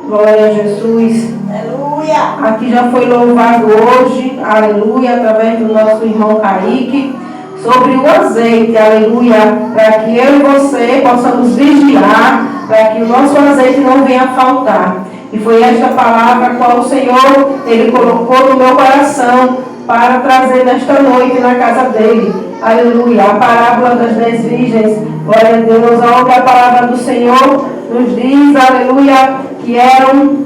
Glória a Jesus. Aleluia. Aqui já foi louvado hoje, aleluia, através do nosso irmão Kaique, sobre o azeite, aleluia, para que eu e você possamos vigiar, para que o nosso azeite não venha a faltar. E foi esta palavra a qual o Senhor, Ele colocou no meu coração para trazer nesta noite na casa dele. Aleluia. A parábola das 10 virgens. Glória a Deus. Onde a palavra do Senhor nos diz, aleluia, que eram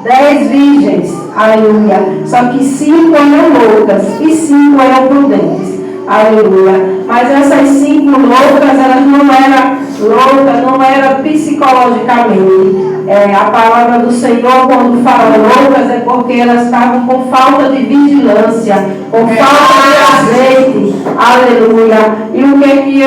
10 virgens. Aleluia. Só que 5 eram loucas e 5 eram prudentes. Aleluia. Mas essas 5 loucas, elas não eram loucas, não eram psicologicamente. A palavra do Senhor, quando fala loucas, é porque elas estavam com falta de vigilância, com falta de azeite. Aleluia. E o que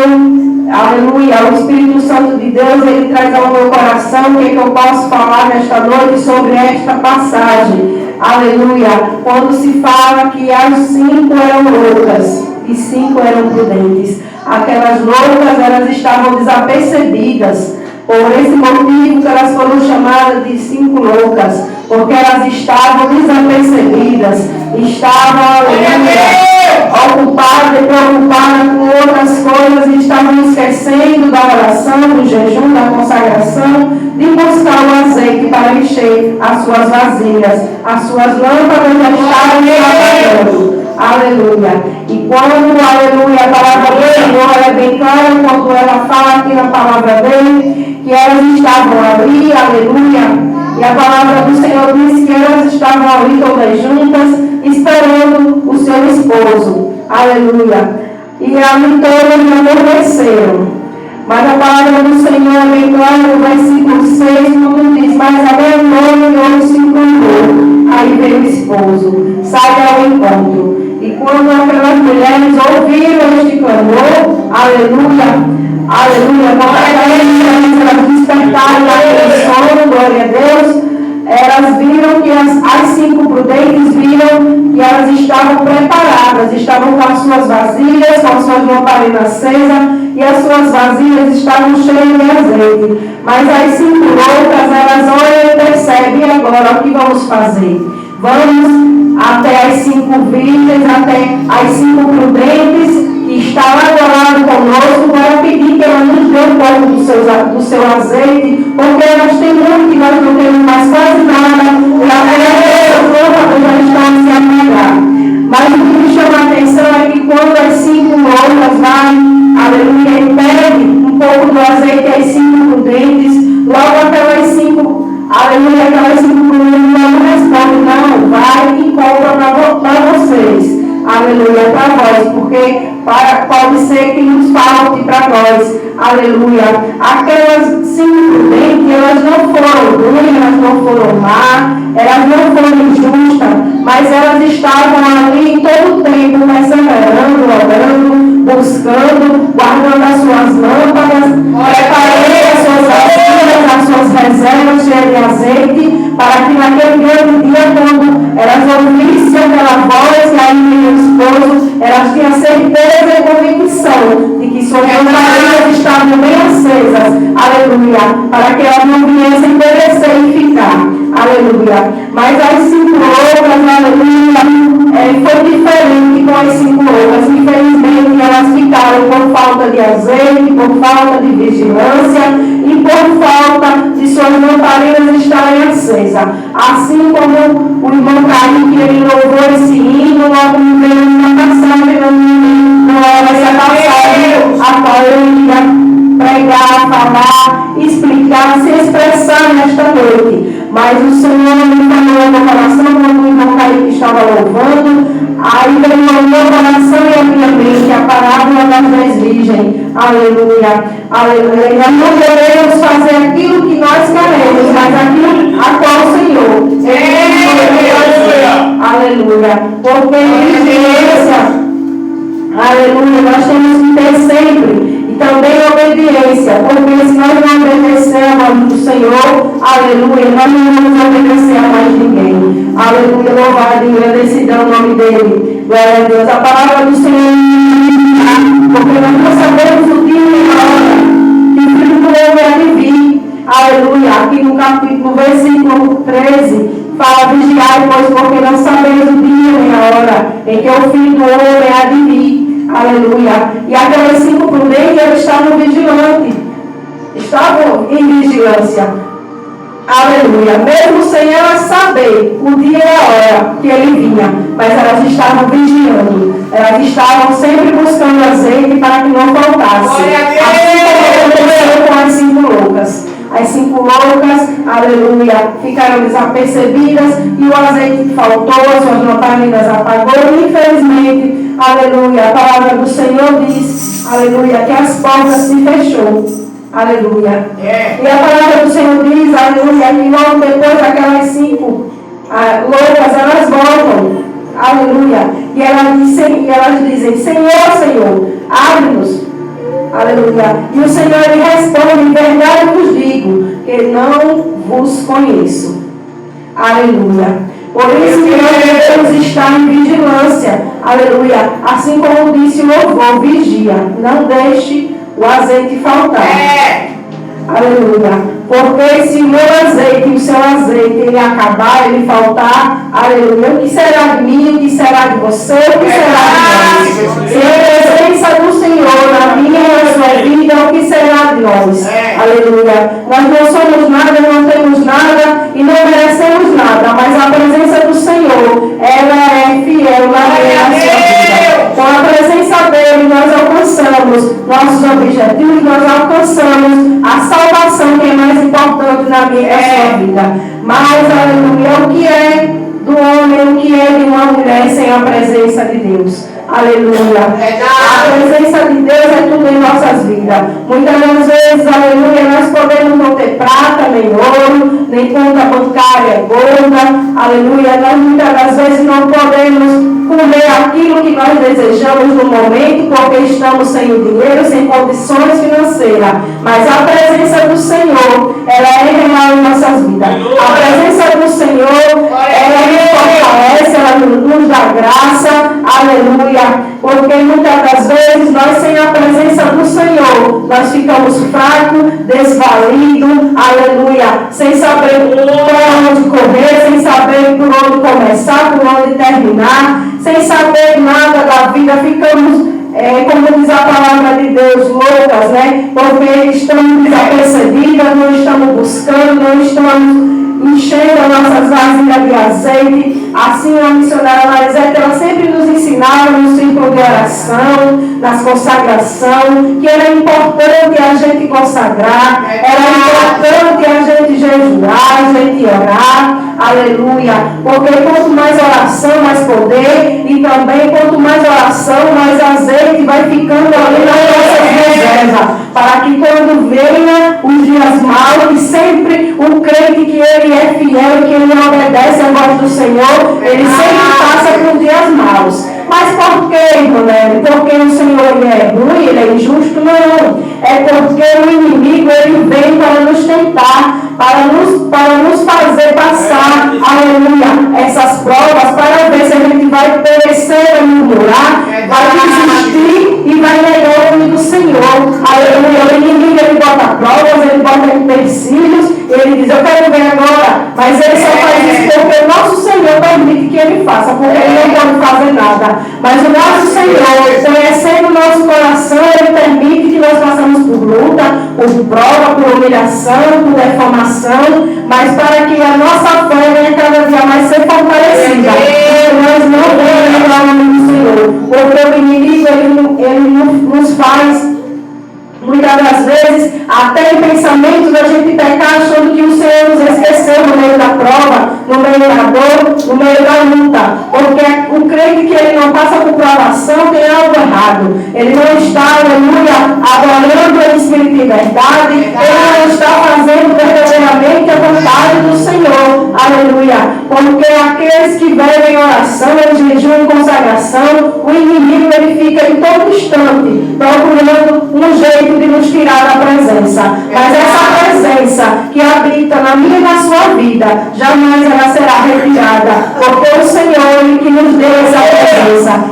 aleluia, o Espírito Santo de Deus, ele traz ao meu coração o que eu posso falar nesta noite sobre esta passagem. Aleluia. Quando se fala que as 5 eram loucas e 5 eram prudentes. Aquelas loucas, elas estavam desapercebidas. Por esse motivo que elas foram chamadas de 5 loucas, porque elas estavam desapercebidas, estavam ocupadas e preocupadas com outras coisas e estavam esquecendo da oração, do jejum, da consagração, de buscar o azeite para encher as suas vasilhas. As suas lâmpadas já estavam apagando. Aleluia. E quando, aleluia, a palavra do Senhor é bem clara, quando ela fala aqui na palavra dele, que elas estavam ali, aleluia. E a palavra do Senhor diz que elas estavam ali todas juntas, esperando o seu esposo. Aleluia. E ali todas adormeceram. Mas a palavra do Senhor é bem clara no versículo 6, quando diz, mas a meia-noite se encontrou. Aí veio o esposo, sai ao encontro. E quando aquelas mulheres ouviram este clamor, aleluia, aleluia, quando elas despertaram daquele sono, glória a Deus, elas viram que as 5 prudentes viram que elas estavam preparadas, estavam com as suas vasilhas, com as suas lamparinas acesas, e as suas vasilhas estavam cheias de azeite. Mas as 5 loucas, elas olham e percebem, e agora o que vamos fazer? Vamos até as 5 virgens, até as 5 prudentes, que está lá do lado conosco, para pedir que ela nos dê um pouco do seu azeite, porque elas têm muito e nós não temos mais quase nada, e até as lâmpadas já estão se apagar. Mas o que me chama a atenção é que quando as 5 loucas vão, aleluia, e pedem um pouco do azeite às 5 prudentes, logo aquelas 5, aleluia, aquelas 5 prudentes não respondem, não, vai e compra para vocês. Aleluia, para nós, porque pode ser que nos falte para nós. Aleluia. Aquelas 5 prudentes, elas não foram ruins, elas não foram má, elas não foram injustas, mas elas estavam ali todo o tempo, perseverando, orando, buscando, guardando as suas lâmpadas, preparando as suas vasilhas, as suas reservas cheias de azeite, para que naquele grande dia, quando elas ouvissem aquela voz, e aí veio o esposo, elas tinham certeza e convicção de que suas lamparinas estavam bem acesas, aleluia, para que elas não viessem perecer e ficar, aleluia. Mas as 5 loucas, aleluia, foi diferente com as 5 loucas. Infelizmente, elas ficaram por falta de azeite, por falta de vigilância e por falta de suas lamparinas estarem acesas. Assim como o irmão Kaique, ele louvou esse hino, logo me veio uma passagem, não era essa passagem a qual eu ia pregar, falar, explicar, se expressar nesta noite. Mas o Senhor me falou no meu coração quando o irmão Kaique estava louvando, aí veio no meu coração e a minha mente a parábola das 10 virgens. Aleluia, aleluia. Nós não podemos fazer aquilo que nós queremos, mas aquilo a qual o Senhor. Aleluia. Porque vigilância, aleluia, nós temos que ter sempre. E também obediência, porque se nós não obedecermos a voz do Senhor, aleluia, nós não vamos obedecer a mais ninguém. Aleluia, louvado e agradecido ao nome dele. Glória a Deus. A palavra do Senhor, porque nós não sabemos o dia e a hora que o Filho do Homem há de vir. aleluia, aqui no versículo 13, fala: vigiai, pois, porque não sabeis o dia nem a hora em que o Filho do Homem há de vir. Aleluia. E aqueles 5 prudentes, eles estavam vigilantes, estavam em vigilância. Aleluia. Mesmo sem elas saber o dia e a hora que ele vinha, mas elas estavam vigiando. Elas estavam sempre buscando azeite para que não faltasse. Assim como aconteceu com as 5 loucas. As 5 loucas, aleluia, ficaram desapercebidas e o azeite faltou, as suas lamparinas apagou. E infelizmente, aleluia, a palavra do Senhor diz, aleluia, que as portas se fechou. Aleluia. E a palavra do Senhor diz, aleluia, que logo depois daquelas 5 loucas, elas voltam. Aleluia. E elas dizem: Senhor, Senhor, abre-nos. Aleluia. E o Senhor lhe responde: em verdade vos digo, que não vos conheço. Aleluia. Por isso que nós devemos estar em vigilância. Aleluia. Assim como disse o louvor: vigia, não deixe o azeite faltar. Aleluia. Porque se o meu azeite e o seu azeite ele acabar, ele faltar, aleluia, o que será de mim, o que será de você, o que será de nós? Se a presença do Senhor na minha e na sua vida, o que será de nós? Aleluia. Nós não somos nada, não temos nada e não merecemos nada, mas a presença do Senhor, ela é fiel na minha e na sua vida. Com a presença dele, nós alcançamos nossos objetivos, nós alcançamos a salvação, que é mais importante na minha e na sua vida. Mas, aleluia, o que é do homem, o que é de uma mulher sem a presença de Deus? Aleluia. A presença de Deus é tudo em nossas vidas. Muitas das vezes, aleluia, nós podemos não ter prata, nem ouro, nem conta bancária gorda. Aleluia. Nós muitas das vezes não podemos comer aquilo que nós desejamos no momento, porque estamos sem dinheiro, sem condições financeiras. Mas a presença do Senhor, ela é real em nossas vidas. A presença do Senhor, ela nos fortalece, ela nos dá graça. Aleluia. Porque muitas das vezes nós, sem a presença do Senhor, nós ficamos fracos, desvalidos, aleluia, sem saber por onde correr, sem saber por onde começar, por onde terminar, sem saber nada da vida, ficamos, como diz a palavra de Deus, loucas, né? Porque estamos desapercebidas, não estamos buscando, não estamos enchendo as nossas vasilhas de azeite. Assim a missionária Marisete, ela sempre nos ensinava no círculo de oração, nas consagrações, que era importante a gente consagrar, era importante a gente jejuar, a gente orar, aleluia, porque quanto mais oração, mais poder, e também quanto mais oração, mais azeite vai ficando ali nas nossas reservas, para que quando venha os dias maus, que sempre o crente que ele é fiel e que ele obedece à voz do Senhor, ele sempre passa por dias maus. Mas por que, irmão? Porque o Senhor ele é ruim, ele é injusto? Não. É porque o inimigo ele vem para nos tentar, para nos fazer passar, aleluia, essas provas, para ver se a gente vai perecer, vai murmurar, vai desistir e vai negar o nome do Senhor. Aleluia. O inimigo ele bota provas, ele bota empecilhos, ele diz: eu quero ver agora, mas ele só faz isso porque o nosso Senhor permite que ele faça, porque ele não pode fazer nada. Mas o nosso Senhor, conhecendo o nosso coração, ele permite que nós passemos por luta, por prova, por humilhação, por deformação, mas para que a nossa fé venha cada dia mais ser fortalecida. Porque nós não devemos negar o nome do Senhor, porque o inimigo ele nos faz, muitas das vezes, até em pensamentos, a gente pecar achando que o Senhor nos esqueceu no meio da prova, no meio da dor, no meio da luta. Porque o crente que ele não passa por provação tem algo errado. Ele não está, aleluia, adorando em espírito de verdade. Ele não está fazendo verdadeiramente a vontade do Senhor. Aleluia. porque aqueles que vivem em oração, em jejum e consagração, o inimigo ele fica em todo instante procurando um jeito de nos tirar da presença. Mas essa presença que habita na minha e na sua vida, jamais ela será retirada, porque o Senhor ele que nos deu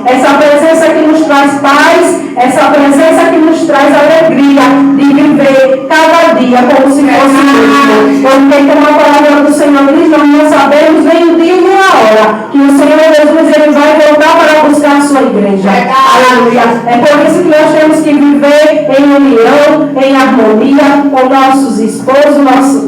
essa presença que nos traz paz, essa presença que nos traz alegria de viver cada dia como se fosse mesmo. Porque como a palavra do Senhor diz, nós não sabemos nem o dia nem a hora que o Senhor Jesus ele vai voltar para buscar a sua igreja. Aleluia. É por isso que nós temos que viver em união, em harmonia com nossos esposos,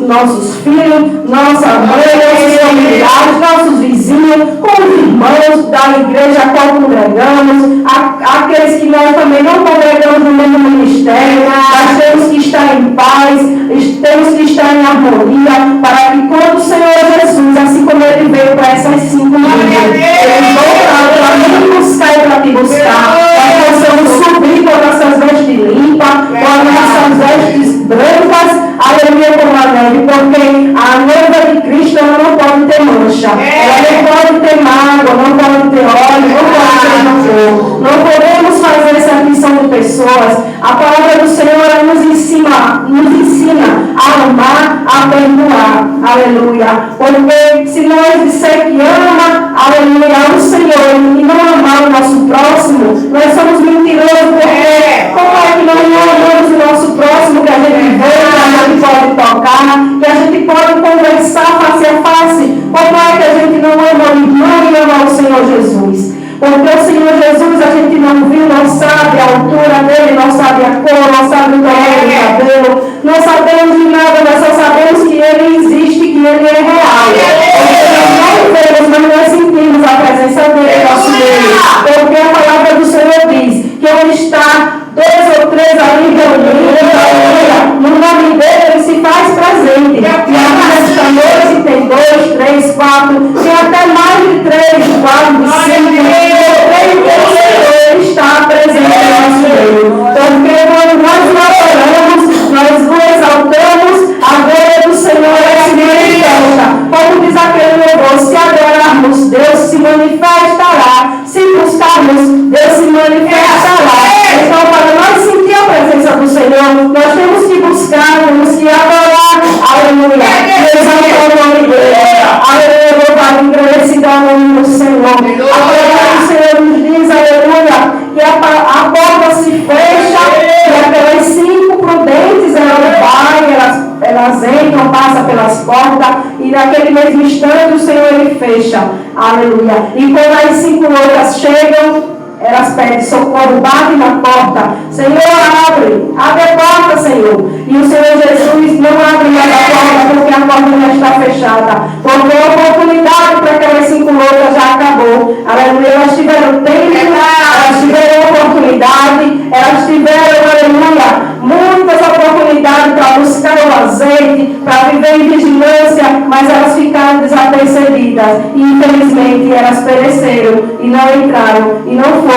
nossos filhos, nossa mãe, nossos familiares, nossos vizinhos, com os irmãos da igreja a qual congregamos, aqueles que nós também não congregamos no mesmo ministério. Nós temos que estar em paz, temos que estar em harmonia, para que quando o Senhor Jesus, assim como ele veio para essas 5 milhas, ele voltar para me buscar e para te buscar, nós possamos subir com nossas vestes limpas, com nossas vestes brancas, aleluia, como a neve, porque a noiva de Cristo ela não pode ter mancha, ela não pode ter mágoa, não pode ter óleo, não pode ter rancor. Não podemos fazer acepção de pessoas. A palavra do Senhor ela nos ensina a amar, a perdoar, aleluia. Porque se nós disser que ama, aleluia, o Senhor e não amar o nosso próximo, nós somos mentirosos, porque como é que nós não amamos o nosso próximo, que a gente vê, que a gente pode tocar, que a gente pode conversar face a face? Como é que a gente não ama o irmão e ama o Senhor Jesus? Porque o Senhor Jesus a gente não viu, não sabe a altura dele, não sabe a cor, não sabe o tamanho do cabelo, não sabemos de nada, nós só sabemos que ele existe, que ele é real. Porque nós não vemos, mas nós sentimos a presença dele, nosso Deus. Porque a palavra do Senhor diz que onde está 2 ou 3 ali reunidos, no nome dele ele se faz presente. E aqui nesta noite tem 2, 3, 4, tem até mais de 3, 4, 5. Ele está presente no nosso meio. Porque quando nós adoramos, nós o exaltamos, a glória do Senhor se manifesta. Como diz aquele louvor, se adorarmos, Deus se manifestará. Se buscarmos, Deus se manifestará. Então, para nós sentir a presença do Senhor, nós temos que buscar, temos que adorar. Aleluia. Exaltar o nome dele. Aleluia. Louvado, engrandecido ao nome do Senhor. A palavra do Senhor nos diz, aleluia, que a porta se fecha e aquelas 5 prudentes elas entram, passam pelas portas e naquele mesmo instante o Senhor ele fecha. Aleluia. E quando as 5 outras chegam, elas pedem socorro, batem na porta. Senhor, abre a porta, Senhor. E o Senhor Jesus não abre mais a porta porque a porta já está fechada. Porque a oportunidade para aquelas 5 loucas já acabou. Aleluia. Elas tiveram tempo, elas tiveram oportunidade, elas tiveram, aleluia, muitas oportunidades para buscar o azeite, para viver em vigilância, mas elas ficaram desapercebidas. E infelizmente elas pereceram e não entraram e não foram.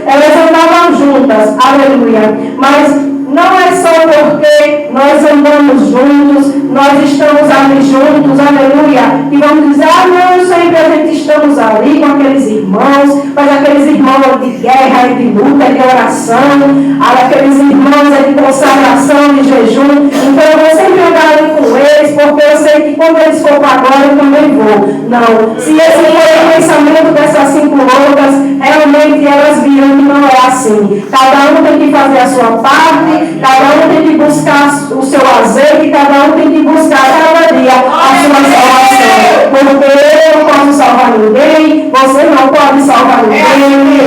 Elas andavam juntas, aleluia. Mas não é só porque nós andamos juntos, nós estamos ali juntos, aleluia, e vamos dizer, não, sempre a gente estamos ali com aqueles irmãos, mas aqueles irmãos de guerra, de luta, de oração, aqueles irmãos de consagração, de jejum, então eu vou sempre andar ali com eles, porque eu sei que quando eles for para agora eu também vou. Não, se esse for o pensamento dessas 5 loucas, realmente elas viram que não é assim. Cada um tem que fazer a sua parte, cada um tem que buscar o seu azeite, cada um tem que buscar cada dia a sua salvação. Porque eu não posso salvar ninguém, você não pode salvar ninguém,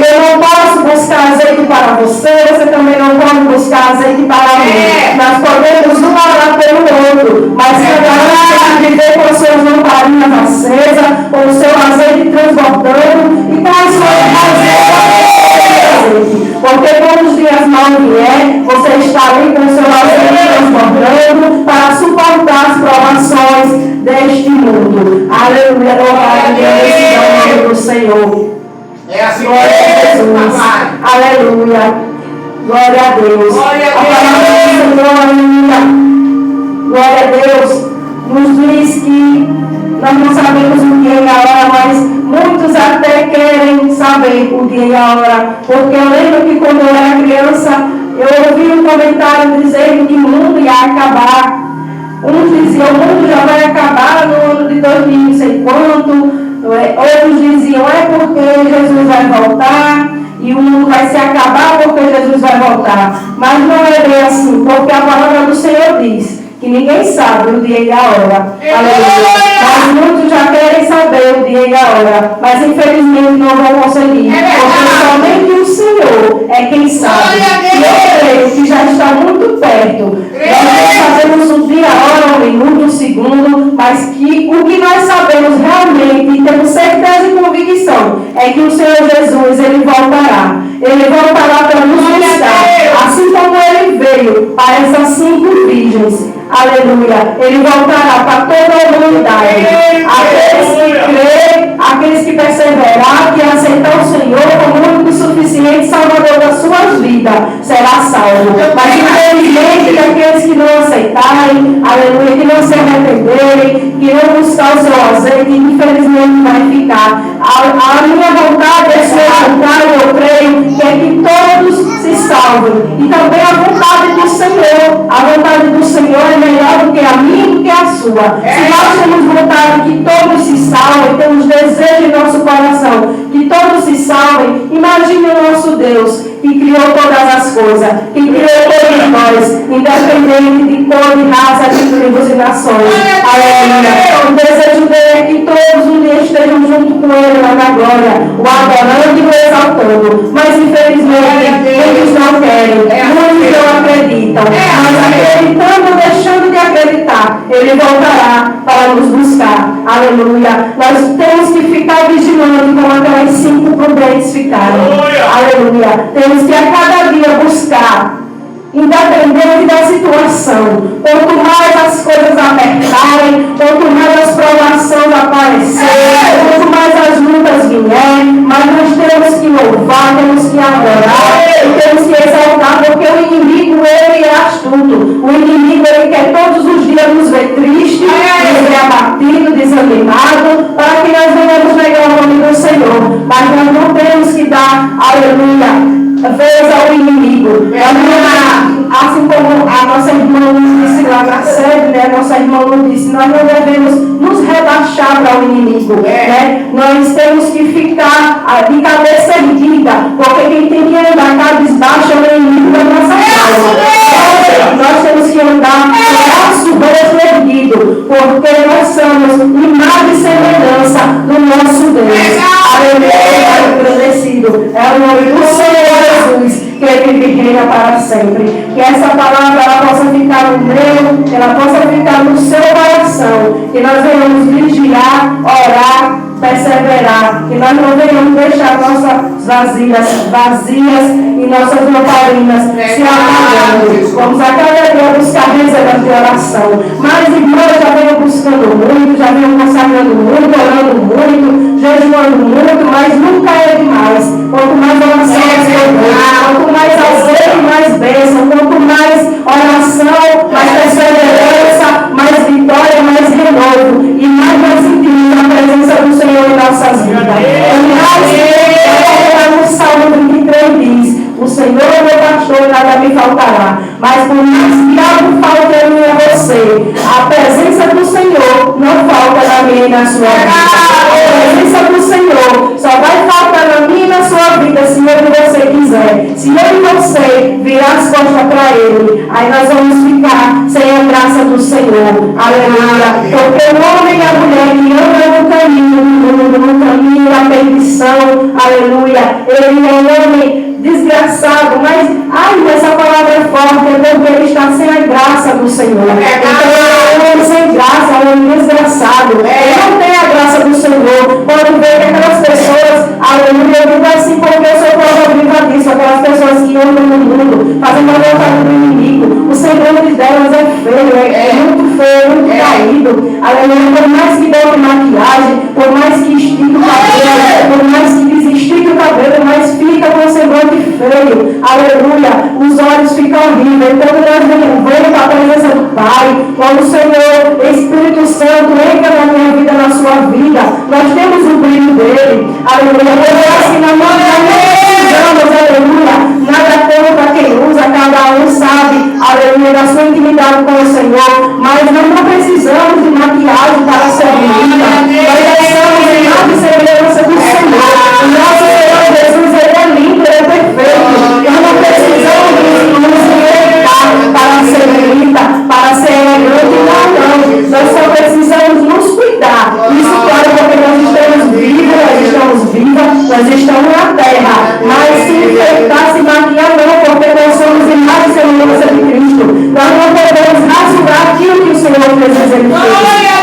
eu não posso buscar azeite para você, você também não pode buscar azeite para mim. Nós podemos um orar pelo outro, mas cada um tem que viver com as suas lamparinas acesas, com o seu azeite transbordando e com a sua azeite. Porque quando os dias mal vier, você está ali com o seu azeite transbordando para suportar as provações deste mundo. Aleluia, louvado seja o nome do Senhor. É assim, glória a Jesus. Aleluia. Glória a Deus. A palavra do Senhor, aleluia. Glória a Deus. Nos diz que nós não sabemos o dia e a hora, mas muitos até querem saber o dia e a hora, porque eu lembro que quando eu era criança, eu ouvi um comentário dizendo que o mundo ia acabar. Uns diziam, o mundo já vai acabar no ano de 2000, não sei quanto. Outros diziam, é porque Jesus vai voltar e o mundo vai se acabar porque Jesus vai voltar. Mas não é bem assim, porque a palavra do Senhor diz que ninguém sabe o dia e a hora. Aleluia. Mas muitos já querem saber o dia e a hora, mas infelizmente não vão conseguir, porque somente o Senhor é quem sabe. E eu creio que já está muito perto. Nós não sabemos o dia, a hora, o minuto, o segundo, mas que o que nós sabemos realmente e temos certeza e convicção é que o Senhor Jesus, Ele voltará. Ele voltará para nos buscar, assim como Ele veio para essas 5 virgens. Aleluia. Ele voltará para toda a humanidade. Aqueles que crêem, aqueles que perseverar, que aceitar o Senhor como único e suficiente Salvador das suas vidas, será salvo. Mas infelizmente aqueles que não aceitarem, aleluia, que não se arrependerem, que não buscar o seu azeite, infelizmente vai ficar. A minha vontade, a sua vontade, eu creio, que é que todos se salvem. E também a vontade do Senhor. A vontade do Senhor é melhor do que a minha e do que a sua. Se nós temos vontade que todos se salvem, temos desejo em nosso coração que todos se salvem, imagine o nosso Deus que criou todas as coisas, que criou todos nós, independente de cor, de raça, de tribos e nações. Aleluia. O desejo dele é que todos um dia estejam junto com ele lá na glória, o adorando e o exaltando. Mas infelizmente muitos não querem, muitos não acreditam. Mas acreditando, deixando de acreditar, ele voltará para nos buscar. Aleluia. Nós temos que ficar vigilando como aquelas 5 prudentes ficaram. Aleluia. Temos que a cada dia buscar, independente da situação. Quanto mais as coisas apertarem, quanto mais as provações aparecerem, quanto mais as lutas vierem, mas nós temos que louvar, temos que adorar, e temos que exaltar, porque o inimigo, ele é astuto. O inimigo, ele quer todos os dias nos ver tristes, nos ver abatidos, desanimados, para que nós venhamos negar o nome do Senhor. Mas nós não temos que dar, aleluia, vez ao inimigo. Assim como a nossa irmã nos disse lá na sede, né? Nossa irmã nos disse, nós não devemos nos rebaixar para o inimigo, né? Nós temos que ficar de cabeça erguida, porque quem tem que andar cabisbaixo é o inimigo da nossa alma. Nós temos que andar com o nosso rosto erguido, porque nós somos imagem e semelhança do nosso Deus. Aleluia, agradecido. É o nome do Senhor Jesus, que Ele vive e reina para sempre. Que essa palavra ela possa ficar no meu, ela possa ficar no seu coração. Que nós venhamos vigiar, orar, perseverar. Que nós não venhamos deixar nossas vazias e nossas lamparinas se apagando. Vamos a cada dia buscar reservas de oração. Mas irmãos já venham buscando muito, já venham consagrando muito, orando muito, jejuando muito, mas nunca é demais. Quanto mais oração quanto mais azeite, mais bênção. Quanto mais oração, mais perseverança, mais vitória, mais renovo. E mais nós sentimos a presença do Senhor em nossas vidas. O Salmo 23 diz: o Senhor é meu pastor, nada me faltará. Mas por mais que algo falte a mim e a você, a presença do Senhor não falta na minha e na sua vida. A presença do Senhor só vai faltar na minha e na sua vida se eu e você quiser. Se eu e você virar as costas para Ele, aí nós vamos ficar sem a graça do Senhor. Aleluia. Porque o homem e a mulher que andam no caminho do mundo, no caminho da perdição, aleluia, ele é um homem desgraçado, mas essa palavra é forte, porque ele está sem a graça do Senhor. Então ele é um homem sem graça, é um homem desgraçado. Ele não tem a graça do Senhor. Pode ver que aquelas pessoas, aleluia, eu digo assim porque eu sou prova viva disso, aquelas pessoas que andam no mundo, fazendo a vontade do inimigo. O semblante delas é feio, é muito feio, muito caído. marido, aleluia, por mais que bote maquiagem, por mais que estique o cabelo, por mais que desestique o cabelo, mas fica com o semblante feio, aleluia, os olhos ficam horríveis. Quando nós vamos para a presença do Pai, quando o Senhor, Espírito Santo, entra na minha vida, na sua vida, nós temos o brilho dele, aleluia, porque assim nós não precisamos, aleluia, nada contra quem usa, cada um sabe, aleluia, da sua intimidade com o Senhor, mas nós não precisamos de maquiagem para ser bonita, nós estamos em nada semelhança do Senhor, o nosso Senhor Jesus, ele é lindo, ele é perfeito, nós não precisamos nos enfeitar para ser bonita, para ser elegante, não, nós só precisamos nos cuidar, isso claro, porque nós estamos vivos, nós estamos na terra, mas se enfeitar, se maquiar não, porque nós somos imagens e semelhança de Cristo, nós não podemos rasurar aquilo que o Senhor precisa de nós,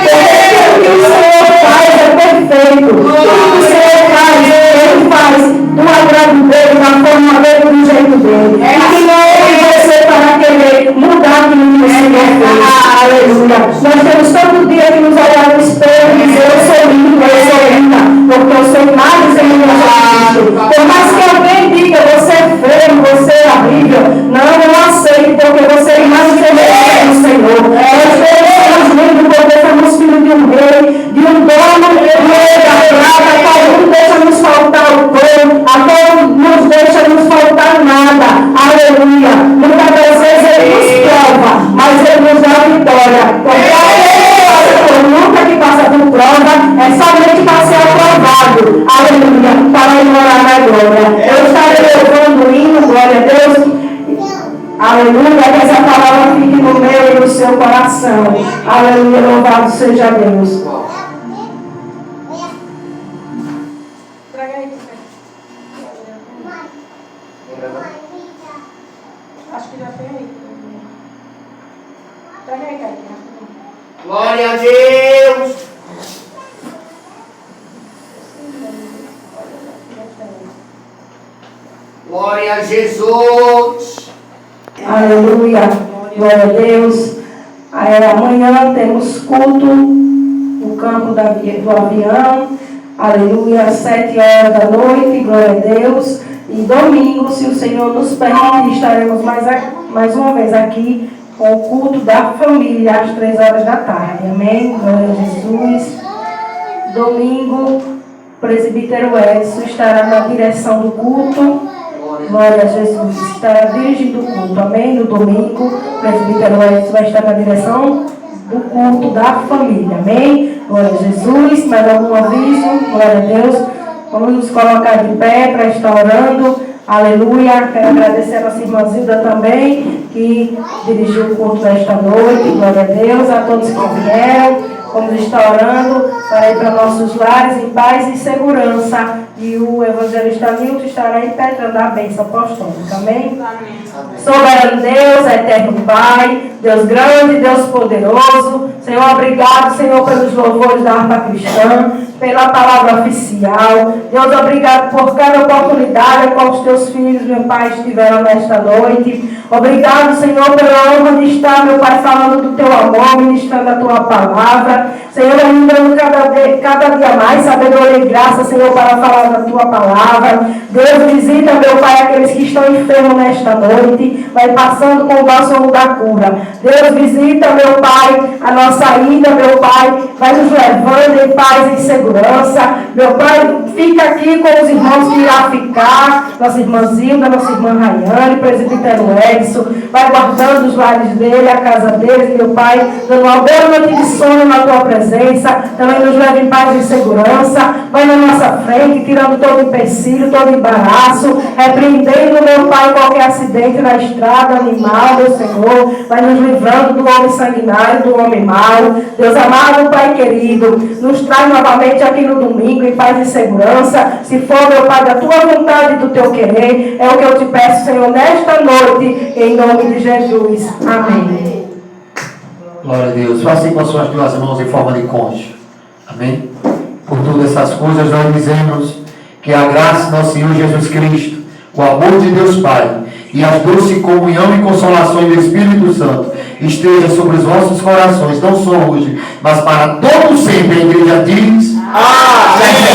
porque o que o Senhor faz é perfeito, tudo que o Senhor faz, ele faz do agrado dele, da forma dele, do jeito dele, e que não é você para querer mudar aquilo que o Senhor fez, aleluia, nós temos todo dia que nos olhar no espelho e dizer, eu sou lindo, eu sou linda, porque eu sou mais e semelhança de Cristo, por mais que alguém diga, você é feio, você é horrível, não aceite, porque você é mais e semelhança do Senhor, nós somos lindos porque somos filhos de um rei, de um dono, rei da prata, a qual não deixa nos faltar o pão, a qual não deixa nos faltar nada, aleluia, muitas das vezes ele nos prova, mas ele nos dá vitória, porque a luta que passa por prova é somente para ser aprovado, aleluia, para ir morar na glória. Eu estarei louvando o hino, glória a Deus, aleluia, que essa palavra fique no meu e no seu coração, aleluia, louvado seja Deus. Acho que já tem aí. Traga aí, Caio. Glória a Deus! Glória a Jesus! Aleluia! Glória a Deus! Amanhã temos culto no campo do avião. Aleluia! Às 7 horas da noite. Glória a Deus! E domingo, se o Senhor nos permitir, estaremos mais uma vez aqui com o culto da família às 3 horas da tarde. Amém? Glória a Jesus. Domingo, o presbítero Edson estará na direção do culto. Glória a Jesus. Estará dirigindo o culto. Amém? No domingo, o presbítero Edson vai estar na direção do culto da família. Amém? Glória a Jesus. Mais algum aviso? Glória a Deus. Vamos nos colocar de pé para estar orando. Aleluia. Quero agradecer a nossa irmã Zilda também, que dirigiu o culto desta noite. Glória a Deus. A todos que vieram. Vamos estar orando para ir para nossos lares em paz e segurança. E o evangelista Milton estará impetrando a bênção apostólica. Amém? Soberano Deus, eterno Pai, Deus grande, Deus poderoso. Senhor, obrigado, Senhor, pelos louvores da harpa cristã, pela palavra oficial. Deus, obrigado por cada oportunidade a qual os teus filhos, meu Pai, estiveram nesta noite. Obrigado, Senhor, pela honra de estar, meu Pai, falando do teu amor, ministrando a tua palavra. Senhor, me dando cada dia mais sabedoria e graça, Senhor, para falar da tua palavra. Deus, visita, meu Pai, aqueles que estão enfermos nesta noite, vai passando com o bálsamo da cura. Deus, visita, meu Pai, a nossa ida, meu Pai, vai nos levando em paz e segurança. Meu Pai, fica aqui com os irmãos que irá ficar, nossa irmã Zilda, nossa irmã Rayane, presbítero Edson, vai guardando os lares dele, a casa deles, meu Pai, dando uma boa noite de sono na tua presença, também nos leva em paz e segurança, vai na nossa frente, tirando todo empecilho, todo embaraço, repreendendo, meu Pai, qualquer acidente na estrada, animal, meu Senhor, vai nos livrando do homem sanguinário, do homem mau. Deus amado, Pai querido, nos traz novamente aqui no domingo em paz e segurança, se for, meu Pai, da tua vontade e do teu querer, é o que eu te peço, Senhor, nesta noite, em nome de Jesus. Amém. Glória a Deus. Faça com as suas duas mãos em forma de cônjuge. Amém? Por todas essas coisas nós dizemos que a graça do nosso Senhor Jesus Cristo, o amor de Deus Pai e a doce comunhão e consolação do Espírito Santo esteja sobre os vossos corações, não só hoje, mas para todo sempre. A igreja diz: Amém.